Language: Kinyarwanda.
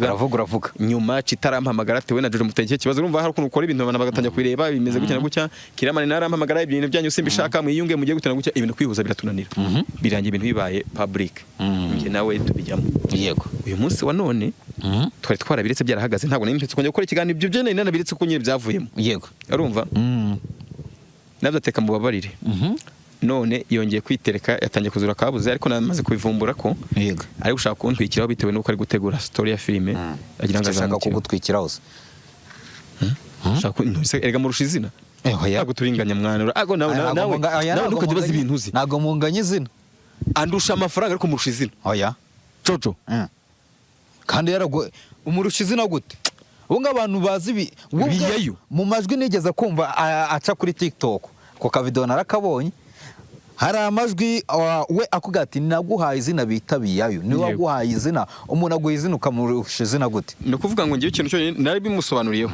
uravuga nyuma kitarampamagara tewe na Jojo mutege kibazo urumva hari ukuntu ukora ibintu abantu bagatangira kwireba bimeze gutya na gutya Kiramani narampamagara ibintu byanyu simbishaka mwiyunge mugiye gutana gutya ibintu kwihuza biratunanira birangiye ibintu bibaye public nge nawe tubijyamo yego uyu munsi wa none twari twarabiretse byarahagaze ntabwo n'impetse kongera gukora ikiganiro ibyo byene nanabiretse ko nyine byavuyemo yego urumva nabyateka mu babarire none yongeye kwitereka yatangiye kuzura kabuze ariko namaze kubivumbura ko yego ari gushaka kuntwikiraho bitewe nuko ari gutegura story ya filime agira ngo ashaka kugutwikiraho shaka erega murusha izina ntabwo turinganya mwana ago nawe nuko tubaza ibintu uzi ntabwo munganya izina andusha amafaranga ariko murusha izina oya Jojo kandi yarago umurusha izina gute ubwo abantu bazi mu majwi nigeze kumva aca kuri TikTok ko kavideo narakabonye hari amajwi we akuga ati naguhaye izina bita biyayo ni waguhaye izina umuntu aguha izina ukamurusha izina gute no kuvuga ngo ngiye ikintu cyo nari bimusobanuriyeho